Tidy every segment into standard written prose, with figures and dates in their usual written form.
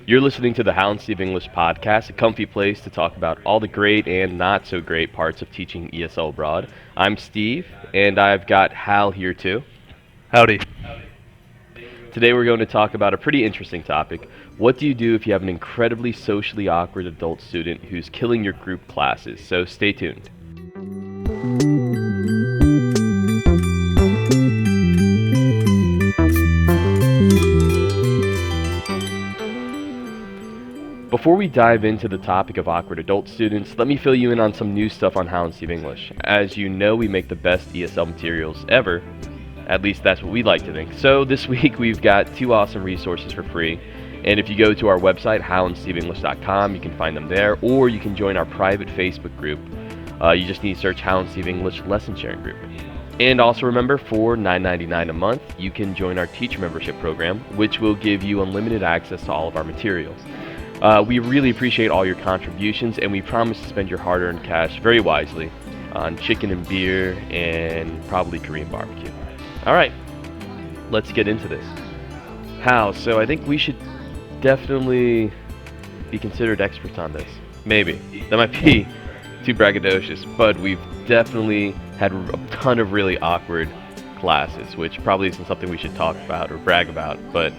You're listening to the How and Steve English podcast, a comfy place to talk about all the great and not so great parts of teaching ESL abroad. I'm Steve, and I've got Hal here too. Howdy. Today we're going to talk about a pretty interesting topic. What do you do if you have an incredibly socially awkward adult student who's killing your group classes? So stay tuned. Before we dive into the topic of awkward adult students, let me fill you in on some new stuff on How and Steve English. As you know, we make the best ESL materials ever. At least that's what we like to think. So this week we've got two awesome resources for free. And if you go to our website, howandsteveenglish.com, you can find them there, or you can join our private Facebook group. You just need to search How and Steve English Lesson Sharing Group. And also remember, for $9.99 a month, you can join our teacher membership program, which will give you unlimited access to all of our materials. We really appreciate all your contributions, and we promise to spend your hard-earned cash very wisely on chicken and beer and probably Korean barbecue. All right, let's get into this. How? So I think we should definitely be considered experts on this. Maybe. That might be too braggadocious, but we've definitely had a ton of really awkward classes, which probably isn't something we should talk about or brag about, but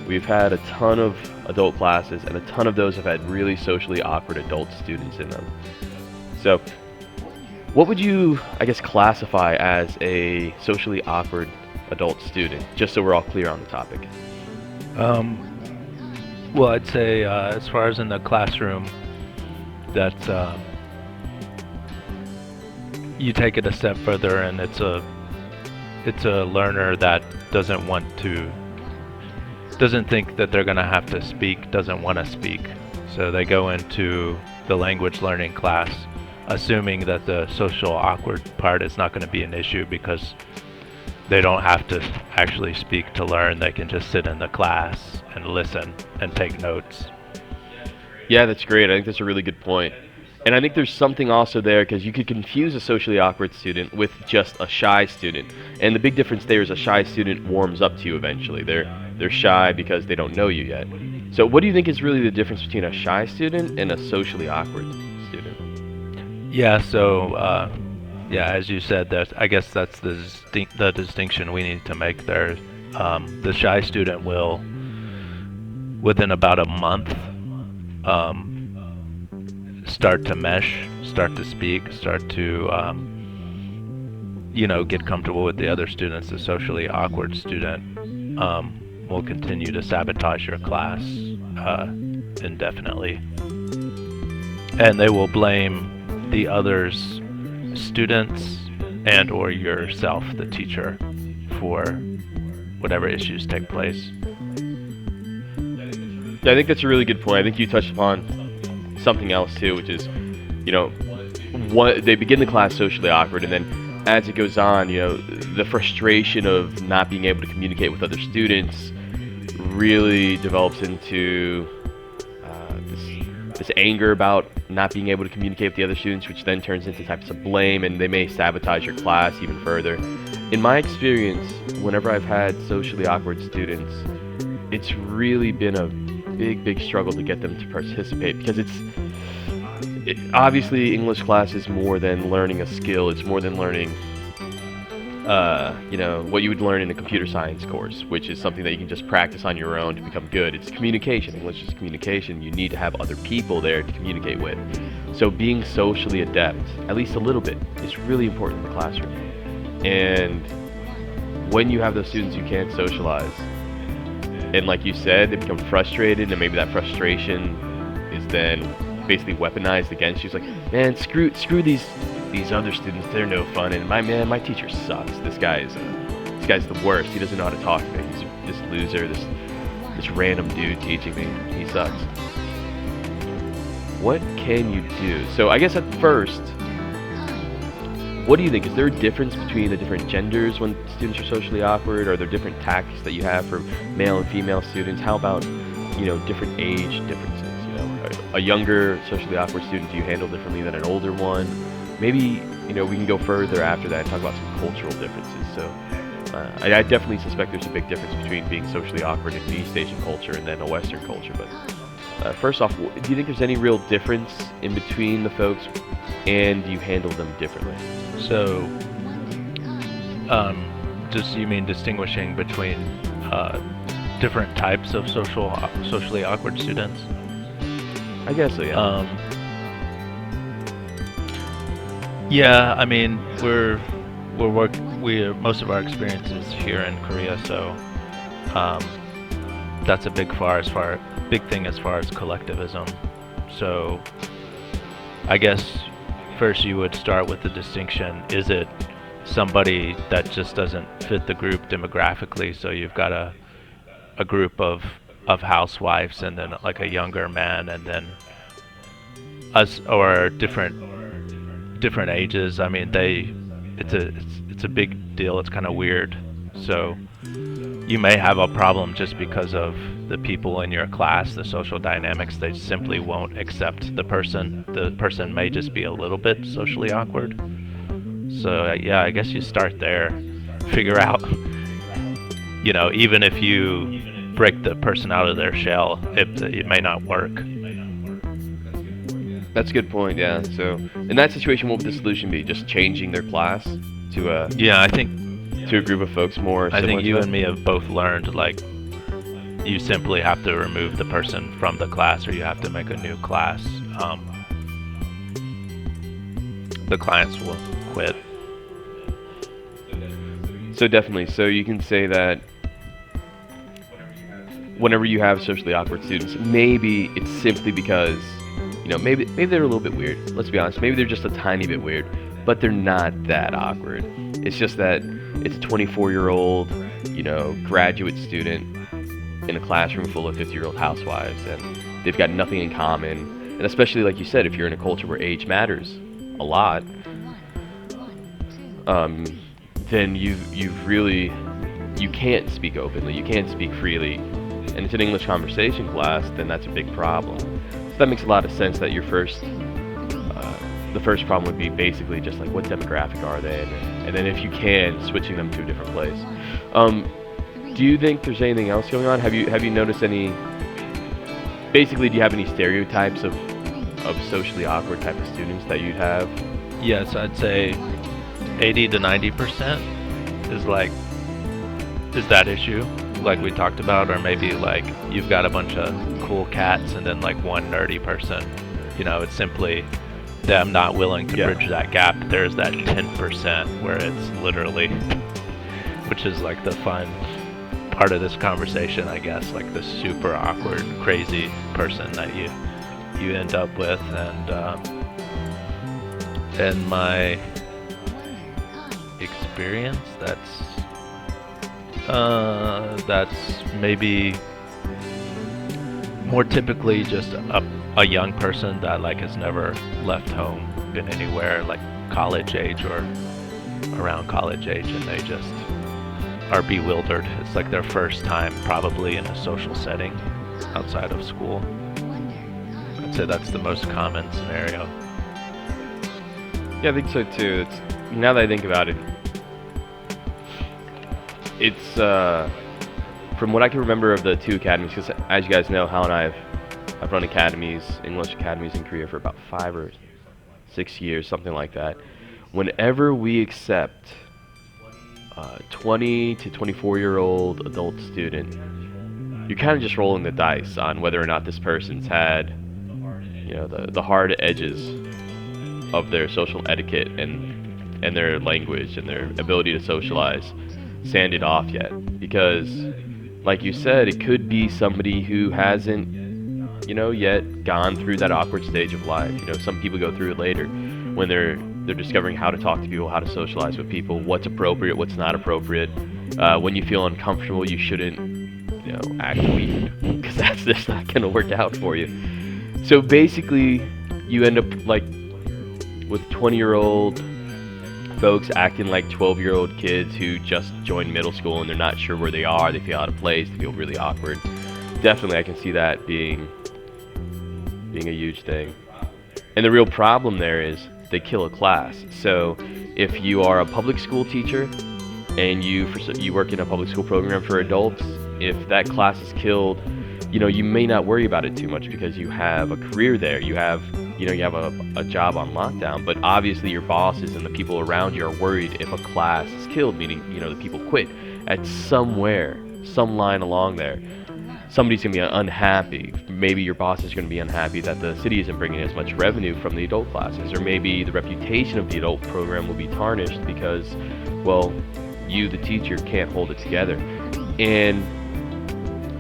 we've had a ton of adult classes, and a ton of those have had really socially awkward adult students in them. So, what would you, classify as a socially awkward adult student, just so we're all clear on the topic? Well, I'd say as far as in the classroom, that you take it a step further, and it's a learner that doesn't think that they're going to have to speak, doesn't want to speak. So they go into the language learning class assuming that the social awkward part is not going to be an issue because they don't have to actually speak to learn. They can just sit in the class and listen and take notes. Yeah, that's great. I think that's a really good point. And I think there's something also there, because you could confuse a socially awkward student with just a shy student. And the big difference there is a shy student warms up to you eventually. They're shy because they don't know you yet. So what do you think is really the difference between a shy student and a socially awkward student? Yeah, so as you said, I guess that's the distinction we need to make there. The shy student will, within about a month, start to mesh, start to speak, start to get comfortable with the other students. The socially awkward student will continue to sabotage your class indefinitely, and they will blame the others' students and or yourself, the teacher, for whatever issues take place. Yeah, I think that's a really good point. I think you touched upon something else too, which is, what they begin the class socially awkward, and then as it goes on, the frustration of not being able to communicate with other students really develops into this anger about not being able to communicate with the other students, which then turns into types of blame, and they may sabotage your class even further. In my experience, whenever I've had socially awkward students, it's really been a big struggle to get them to participate, because obviously English class is more than learning a skill. It's more than learning what you would learn in a computer science course, which is something that you can just practice on your own to become good. It's communication. English is communication. You need to have other people there to communicate with. So being socially adept, at least a little bit, is really important in the classroom. And when you have those students who can't socialize, and like you said, they become frustrated, and maybe that frustration is then basically weaponized against you. It's like, man, screw these other students, they're no fun, and my teacher sucks. This guy's the worst. He doesn't know how to talk to me. He's this loser, this random dude teaching me. He sucks. What can you do? So I guess at first, what do you think? Is there a difference between the different genders when students are socially awkward? Are there different tactics that you have for male and female students? How about, different age differences? A younger socially awkward student, do you handle differently than an older one? Maybe, we can go further after that and talk about some cultural differences. So I definitely suspect there's a big difference between being socially awkward in an East Asian culture and then a Western culture, but First off, do you think there's any real difference in between the folks, and do you handle them differently? So, just you mean distinguishing between different types of socially awkward students? I guess so, yeah. Yeah, I mean, we most of our experience is here in Korea, so that's a big thing as far as collectivism. So I guess first you would start with the distinction: is it somebody that just doesn't fit the group demographically? So you've got a group of housewives, and then like a younger man, and then us, or different ages. I mean, it's a big deal. It's kind of weird. So you may have a problem just because of the people in your class, the social dynamics. They simply won't accept the person. The person may just be a little bit socially awkward. So yeah, I guess you start there, figure out, even if you break the person out of their shell, it may not work. That's a good point, yeah. So, in that situation, what would the solution be? Just changing their class to a Yeah, I think group of folks more I similar think to you them? and me have both learned, like, you simply have to remove the person from the class, or you have to make a new class. The clients will quit. So definitely. So you can say that whenever you have socially awkward students, maybe it's simply because, maybe they're a little bit weird. Let's be honest. Maybe they're just a tiny bit weird, but they're not that awkward. It's just that it's a 24-year-old, graduate student in a classroom full of 50-year-old housewives, and they've got nothing in common. And especially, like you said, if you're in a culture where age matters a lot, then you can't speak openly, you can't speak freely, and it's an English conversation class, then that's a big problem. So that makes a lot of sense that the first problem would be basically just like, what demographic are they, and then if you can, switching them to a different place. Do you think there's anything else going on? Have you noticed any? Basically, do you have any stereotypes of socially awkward type of students that you'd have? Yes, I'd say 80 to 90% is that issue, like we talked about, or maybe like you've got a bunch of cool cats and then like one nerdy person. It's simply them not willing to bridge that gap. There's that 10% where it's literally, which is like the fun part of this conversation, I guess, like the super awkward, crazy person that you end up with, and my experience, that's maybe more typically just a young person that like has never left home, been anywhere, like college age or around college age, and they just are bewildered. It's like their first time probably in a social setting outside of school. I'd say that's the most common scenario. Yeah, I think so too. Now that I think about it, it's from what I can remember of the two academies, because as you guys know, Hal and I have run academies, English academies in Korea for about 5 or 6 years, something like that. Whenever we accept 20 to 24-year-old adult student, you're kind of just rolling the dice on whether or not this person's had, the hard edges of their social etiquette and their language and their ability to socialize sanded off yet. Because, like you said, it could be somebody who hasn't, yet gone through that awkward stage of life. Some people go through it later when they're discovering how to talk to people, how to socialize with people, what's appropriate, what's not appropriate. When you feel uncomfortable, you shouldn't, act weak, because that's just not going to work out for you. So basically, you end up like with 20-year-old folks acting like 12-year-old kids who just joined middle school and they're not sure where they are. They feel out of place. They feel really awkward. Definitely, I can see that being a huge thing. And the real problem there is they kill a class. So if you are a public school teacher and you work in a public school program for adults, if that class is killed, you may not worry about it too much because you have a career there. You have a job on lockdown. But obviously, your bosses and the people around you are worried if a class is killed, meaning the people quit at somewhere, some line along there. Somebody's going to be unhappy. Maybe your boss is going to be unhappy that the city isn't bringing as much revenue from the adult classes, or maybe the reputation of the adult program will be tarnished because, well, you, the teacher, can't hold it together. And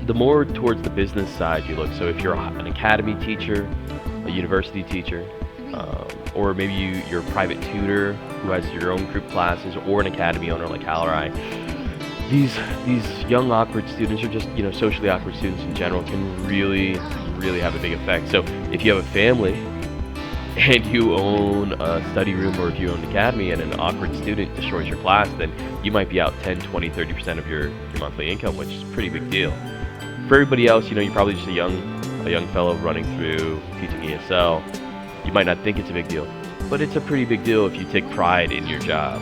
the more towards the business side you look, so if you're an academy teacher, a university teacher, or maybe you're a private tutor who has your own group classes, or an academy owner like Hal or I, these young awkward students, or just socially awkward students in general, can really have a big effect. So if you have a family and you own a study room, or if you own an academy and an awkward student destroys your class, then you might be out 10, 20, 30% of your monthly income, which is a pretty big deal. For everybody else, you're probably just a young fellow running through teaching ESL. You might not think it's a big deal, but it's a pretty big deal if you take pride in your job.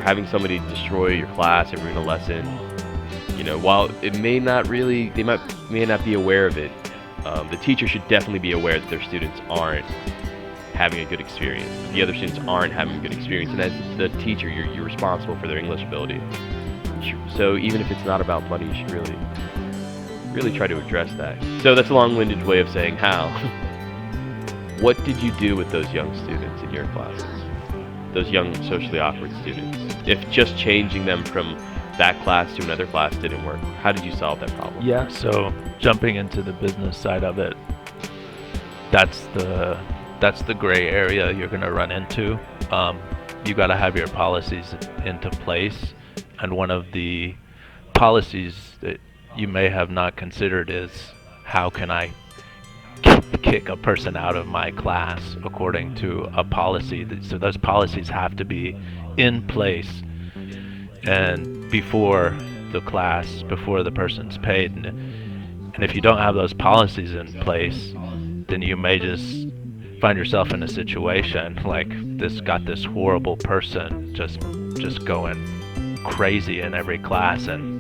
Having somebody destroy your class or ruin a lesson, while it may not really, may not be aware of it, the teacher should definitely be aware that their students aren't having a good experience. The other students aren't having a good experience, and as the teacher, you're responsible for their English ability. So even if it's not about money, you should really try to address that. So that's a long-winded way of saying how. What did you do with those young students in your classes? Those young socially awkward students? If just changing them from that class to another class didn't work, how did you solve that problem? Yeah, so jumping into the business side of it, that's the gray area you're going to run into. You got to have your policies into place, and one of the policies that you may have not considered is, how can I kick a person out of my class according to a policy? So those policies have to be in place, and before the person's paid. And if you don't have those policies in place, then you may just find yourself in a situation like this horrible person just going crazy in every class, and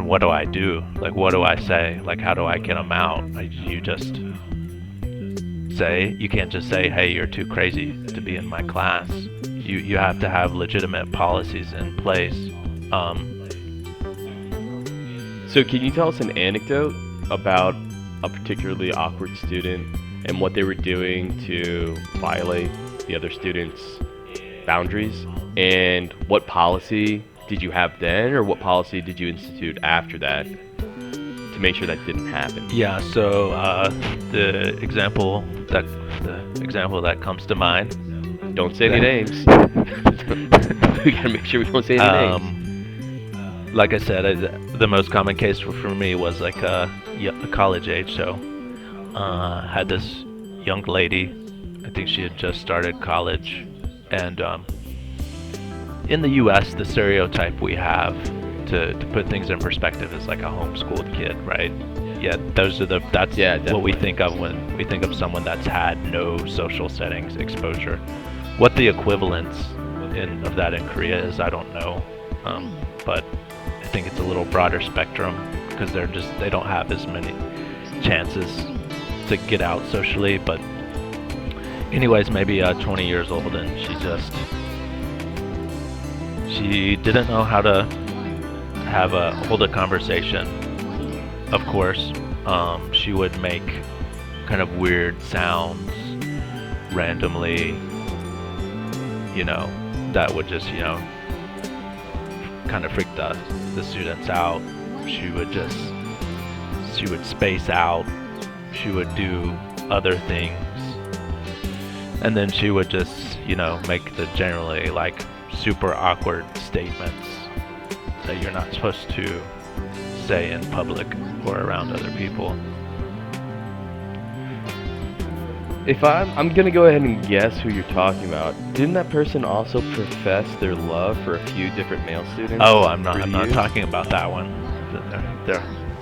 what do I do? Like, what do I say? Like, how do I get them out? You can't just say, hey, you're too crazy to be in my class. You have to have legitimate policies in place. So can you tell us an anecdote about a particularly awkward student and what they were doing to violate the other students' boundaries? And what policy did you have then, or what policy did you institute after that to make sure that didn't happen? Yeah, so the example that comes to mind. Don't say any names. We gotta make sure we don't say any names. Like I said, the most common case for me was like a college age. So had this young lady, I think she had just started college, and in the U.S., the stereotype we have, to put things in perspective, is like a homeschooled kid, right? Yeah, that's what we think of when we think of someone that's had no social settings exposure. What the equivalence of that in Korea is, I don't know, but I think it's a little broader spectrum, because they don't have as many chances to get out socially. But anyways, maybe 20 years old, and she didn't know how to hold a conversation. Of course, she would make kind of weird sounds randomly, that would just, kind of freak the students out. She would space out. She would do other things, and then she would just, make the generally like super awkward statements that you're not supposed to say in public or around other people. If I'm gonna go ahead and guess who you're talking about. Didn't that person also profess their love for a few different male students? Oh, I'm not talking about that one.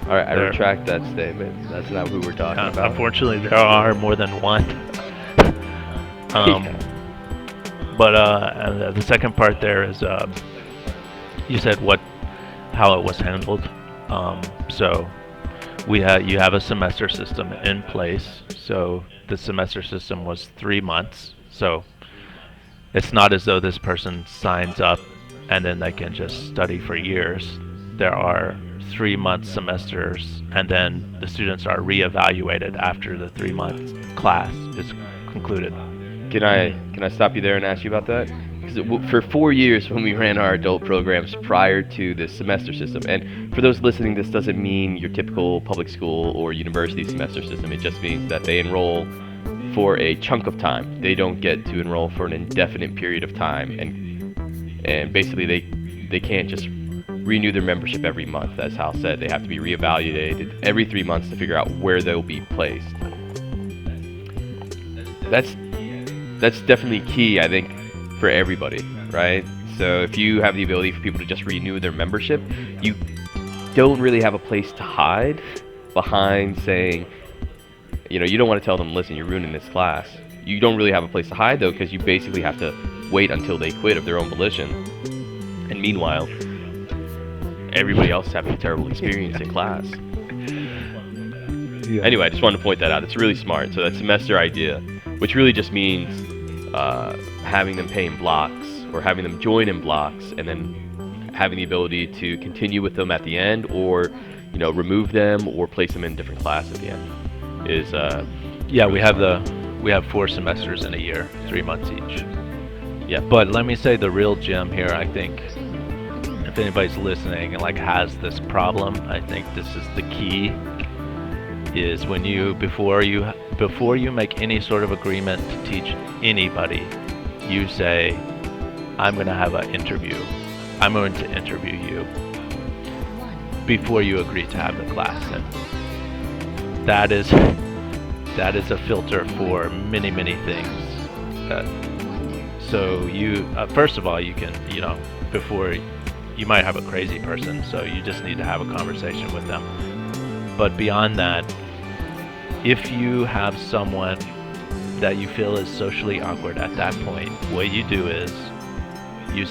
All right, I retract that statement. That's not who we're talking about. Unfortunately, there are more than one. But the second part there is, you said how it was handled. So you have a semester system in place. So the semester system was 3 months. So it's not as though this person signs up and then they can just study for years. There are 3 month semesters, and then the students are reevaluated after the 3 month class is concluded. Can I stop you there and ask you about that? Because for 4 years when we ran our adult programs prior to the semester system, and for those listening, this doesn't mean your typical public school or university semester system. It just means that they enroll for a chunk of time. They don't get to enroll for an indefinite period of time, and basically they can't just renew their membership every month. As Hal said, they have to be reevaluated every 3 months to figure out where they'll be placed. That's definitely key, I think, for everybody, right? So if you have the ability for people to just renew their membership, you don't really have a place to hide behind saying, you don't want to tell them, listen, you're ruining this class. You don't really have a place to hide, though, because you basically have to wait until they quit of their own volition. And meanwhile, everybody else is having a terrible experience in class. Yeah. Anyway, I just wanted to point that out. It's really smart. So that semester idea, which really just means having them pay in blocks or having them join in blocks, and then having the ability to continue with them at the end, or remove them or place them in a different class at the end is we have 4 semesters in a year, 3 months each. Yeah, but let me say the real gem here, I think, if anybody's listening and has this problem, I think this is the key, is when before you make any sort of agreement to teach anybody, you say, I'm going to have an interview. I'm going to interview you before you agree to have the class. And that is a filter for many, many things. So you, first of all, you can, before, you might have a crazy person, so you just need to have a conversation with them. But beyond that, if you have someone that you feel is socially awkward at that point, what you do is you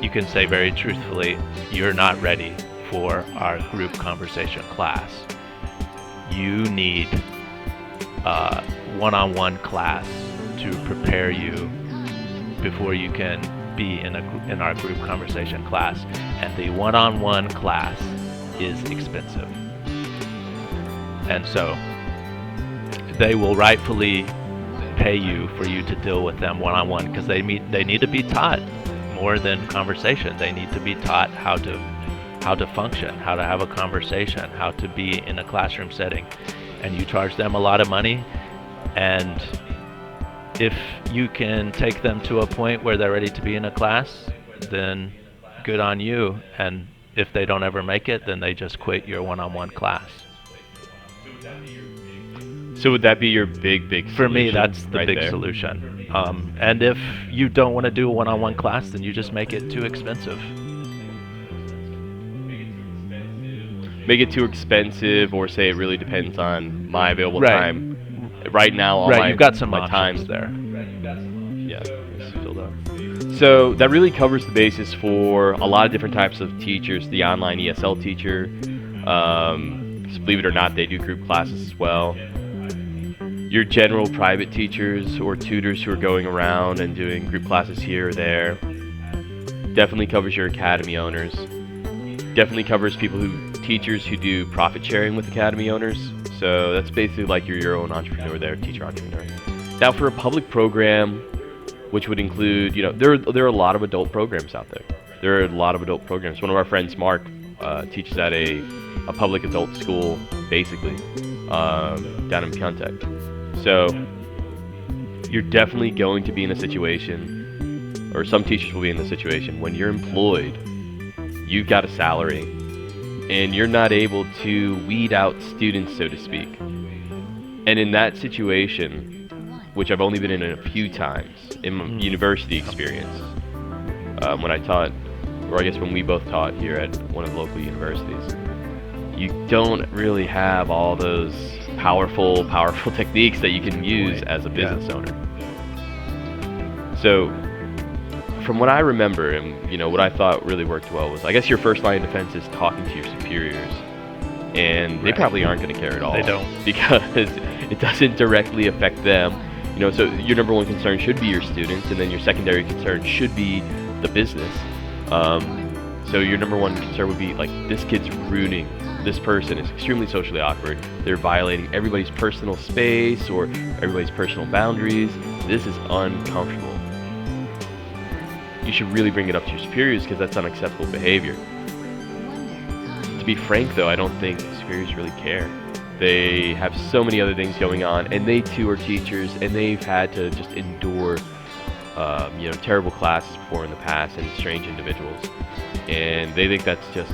can say very truthfully, you're not ready for our group conversation class. You need a one-on-one class to prepare you before you can be in our group conversation class, and the one-on-one class is expensive. And so they will rightfully pay you for you to deal with them one-on-one, because they need to be taught more than conversation. They need to be taught how to function, how to have a conversation, how to be in a classroom setting. And you charge them a lot of money, and if you can take them to a point where they're ready to be in a class, then good on you. And if they don't ever make it, then they just quit your one-on-one class. So would that be your big solution? For me, that's the big there? solution. And if you don't want to do a one-on-one class, then you just make it too expensive. Make it too expensive, or say it really depends on my available Right. time. Right now, You've got some my options time's there. Yeah, it's filled up. So that really covers the basis for a lot of different types of teachers. The online ESL teacher, 'cause believe it or not, they do group classes as well. Your general private teachers or tutors who are going around and doing group classes here or there. Definitely covers your academy owners. Definitely covers teachers who do profit sharing with academy owners. So that's basically like you're your own entrepreneur there, teacher entrepreneur. Now for a public program, which would include, there are a lot of adult programs out there. There are a lot of adult programs. One of our friends, Mark, teaches at a public adult school, basically, down in Piontek. So you're definitely going to be in a situation, or some teachers will be in the situation, when you're employed, you've got a salary, and you're not able to weed out students, so to speak. And in that situation, which I've only been in a few times in my university experience, when I taught, or I guess when we both taught here at one of the local universities, you don't really have all those powerful techniques that you can use as a business owner. So from what I remember, and what I thought really worked well was, I guess your first line of defense is talking to your superiors, and they Right. probably aren't going to care at all. They don't. Because it doesn't directly affect them. So your number one concern should be your students, and then your secondary concern should be the business. So your number one concern would be like, this kid's ruining. This person is extremely socially awkward. They're violating everybody's personal space or everybody's personal boundaries. This is uncomfortable. You should really bring it up to your superiors, because that's unacceptable behavior. To be frank, though, I don't think superiors really care. They have so many other things going on, and they too are teachers, and they've had to just endure, terrible classes before in the past, and strange individuals, and they think that's just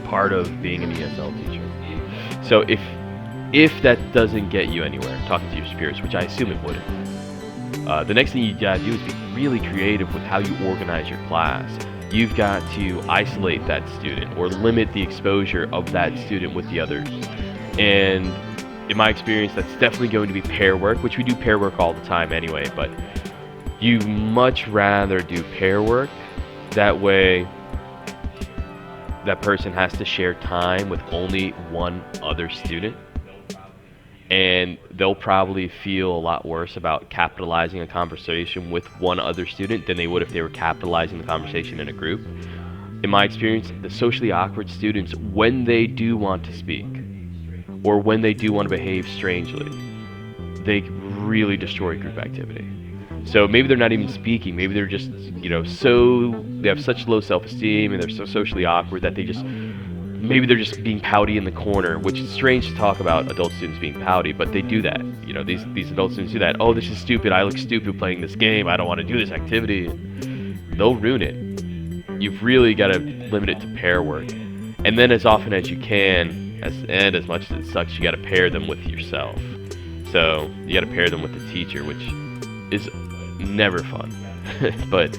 part of being an ESL teacher. So if that doesn't get you anywhere, talking to your superiors, which I assume it wouldn't, the next thing you gotta do is be really creative with how you organize your class. You've got to isolate that student or limit the exposure of that student with the others. And in my experience, that's definitely going to be pair work, which we do pair work all the time anyway, but you much rather do pair work. That way, that person has to share time with only one other student, and they'll probably feel a lot worse about capitalizing a conversation with one other student than they would if they were capitalizing the conversation in a group. In my experience, the socially awkward students, when they do want to speak, or when they do want to behave strangely, they really destroy group activity. So maybe they're not even speaking, maybe they're just, they have such low self-esteem and they're so socially awkward that maybe they're just being pouty in the corner, which is strange to talk about adult students being pouty, but they do that. These adult students do that. Oh, this is stupid, I look stupid playing this game, I don't want to do this activity. They'll ruin it. You've really got to limit it to pair work. And then as often as you can, and as much as it sucks, you got to pair them with yourself. So you got to pair them with the teacher, which is never fun. But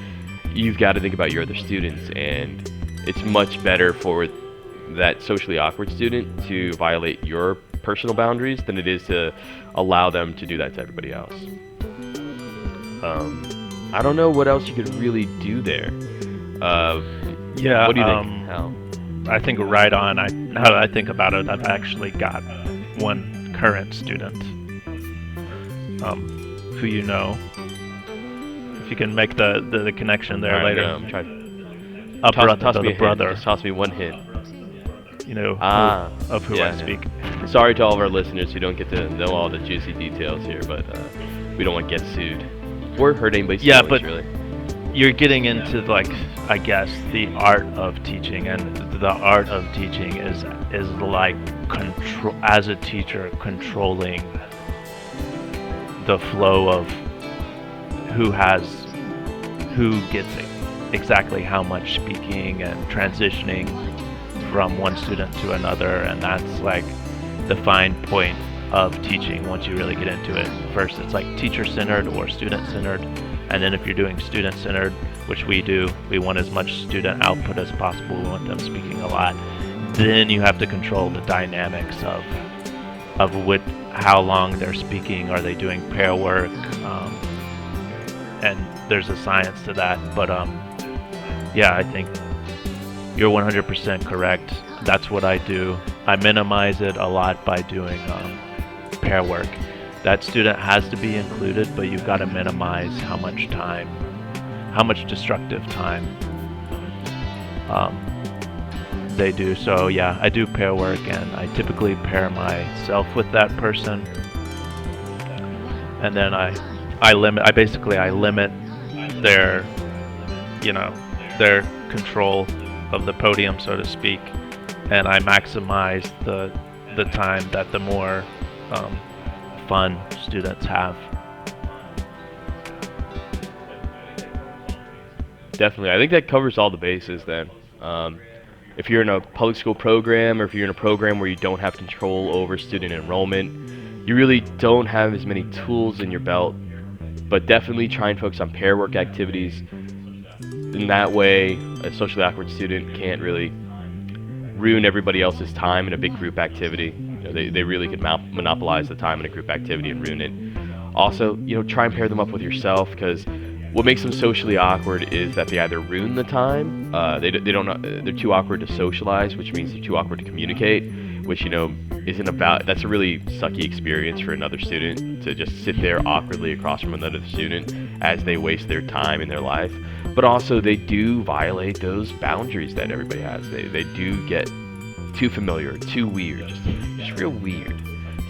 you've got to think about your other students, and it's much better for that socially awkward student to violate your personal boundaries than it is to allow them to do that to everybody else. I don't know what else you could really do there. What do you think, Hal? I think right on. Now that I think about it, I've actually got one current student who if you can make the connection there later. I'm trying. Toss me a brother. Just toss me one hint. Of who I speak. Sorry to all of our listeners who don't get to know all the juicy details here, but we don't want to get sued or hurt anybody's feelings, but really. You're getting into, I guess, the art of teaching, and the art of teaching is like as a teacher, controlling the flow of who gets exactly how much speaking and transitioning from one student to another, and that's like the fine point of teaching once you really get into it. First, it's like teacher-centered or student-centered, and then if you're doing student-centered, which we do, we want as much student output as possible, we want them speaking a lot. Then you have to control the dynamics of how long they're speaking. Are they doing pair work? And there's a science to that, but I think you're 100% correct. That's what I do. I minimize it a lot by doing pair work. That student has to be included, but you've got to minimize how much destructive time they do. So yeah, I do pair work, and I typically pair myself with that person, and then I limit their their control of the podium, so to speak, and I maximize the time that the more fun students have. Definitely. I think that covers all the bases then. If you're in a public school program, or if you're in a program where you don't have control over student enrollment, you really don't have as many tools in your belt, but definitely try and focus on pair work activities. In that way, a socially awkward student can't really ruin everybody else's time in a big group activity. They really could monopolize the time in a group activity and ruin it. Also, try and pair them up with yourself, because What makes them socially awkward is that they either ruin the time, they don't know, they're too awkward to socialize, which means they're too awkward to communicate, which isn't about. That's a really sucky experience for another student to just sit there awkwardly across from another student as they waste their time in their life. But also they do violate those boundaries that everybody has. They do get too familiar, too weird, just real weird.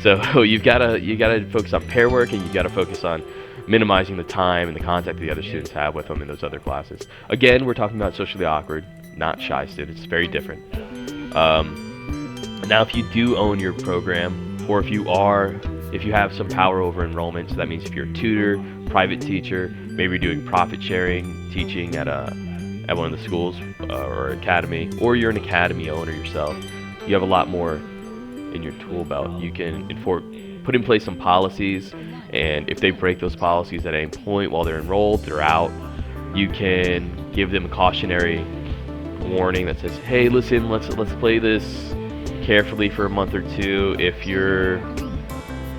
So you gotta focus on pair work, and you gotta focus on minimizing the time and the contact the other students have with them in those other classes. Again, we're talking about socially awkward, not shy students. Very different. Now, if you do own your program, or if you have some power over enrollment, so that means if you're a tutor, private teacher, maybe you're doing profit sharing, teaching at one of the schools or academy, or you're an academy owner yourself, you have a lot more in your tool belt. You can put in place some policies, and if they break those policies at any point while they're enrolled, they're out. You can give them a cautionary warning that says, hey, listen, let's play this carefully for a month or two. If you're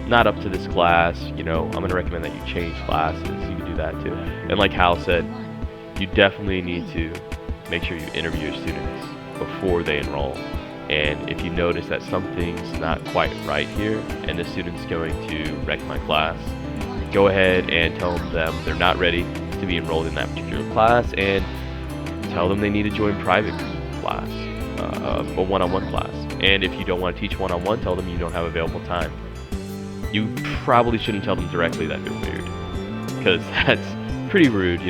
not up to this class, I'm going to recommend that you change classes. You can do that too. And like Hal said, you definitely need to make sure you interview your students before they enroll. And if you notice that something's not quite right here and the student's going to wreck my class, go ahead and tell them they're not ready to be enrolled in that particular class, and tell them they need to join private class, a one-on-one class. And if you don't want to teach one-on-one, tell them you don't have available time. You probably shouldn't tell them directly that they're weird, because that's pretty rude,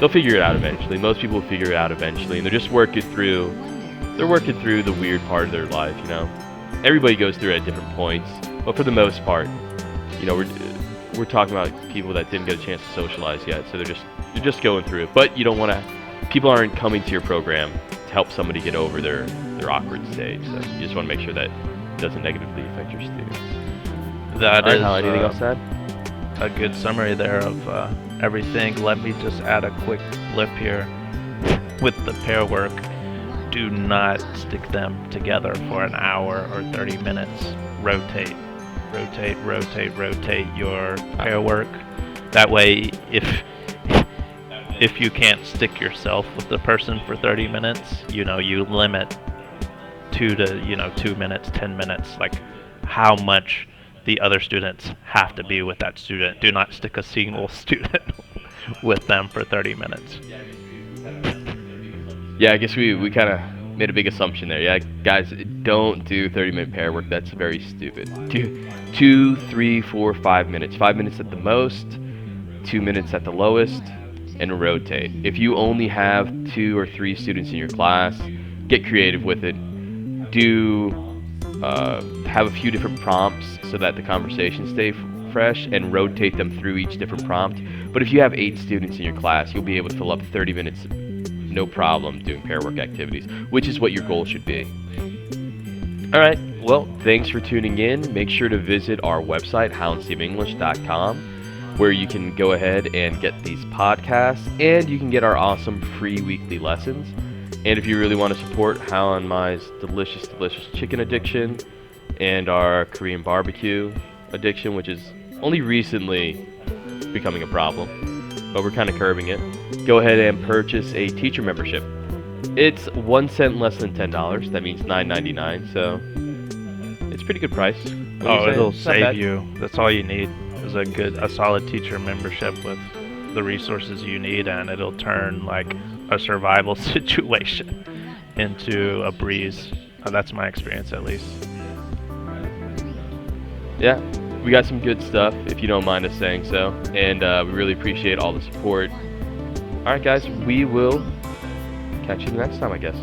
They'll figure it out eventually. Most people will figure it out eventually, and they're just working through the weird part of their life, Everybody goes through it at different points, but for the most part, we're talking about people that didn't get a chance to socialize yet, so they're just going through it. But you don't want to. People aren't coming to your program to help somebody get over their awkward stage. So you just want to make sure that it doesn't negatively affect your students. That is anything else to add? A good summary there of everything. Let me just add a quick blip here with the pair work. Do not stick them together for an hour or 30 minutes. Rotate your pair work. That way, if you can't stick yourself with the person for 30 minutes, you limit 2 minutes, 10 minutes, like how much the other students have to be with that student. Do not stick a single student with them for 30 minutes. Yeah, I guess we kind of made a big assumption there. Yeah, guys, don't do 30-minute pair work. That's very stupid. Do 2, 3, 4, 5 minutes. 5 minutes at the most, 2 minutes at the lowest, and rotate. If you only have 2 or 3 students in your class, get creative with it. Have a few different prompts so that the conversations stay fresh, and rotate them through each different prompt. But if you have 8 students in your class, you'll be able to fill up 30 minutes no problem doing pair work activities, which is what your goal should be. Alright, well, thanks for tuning in. Make sure to visit our website, houndsteamenglish.com, where you can go ahead and get these podcasts, and you can get our awesome free weekly lessons. And if you really want to support Hal and Mai's delicious chicken addiction and our Korean barbecue addiction, which is only recently becoming a problem, but we're kind of curbing it, go ahead and purchase a teacher membership. It's 1 cent less than $10. That means $9.99, so it's a pretty good price. It'll save you. That's all you need is a solid teacher membership with the resources you need, and it'll turn like a survival situation into a breeze. That's my experience, at least. Yeah, we got some good stuff, if you don't mind us saying so, and we really appreciate all the support. Alright guys, we will catch you the next time, I guess.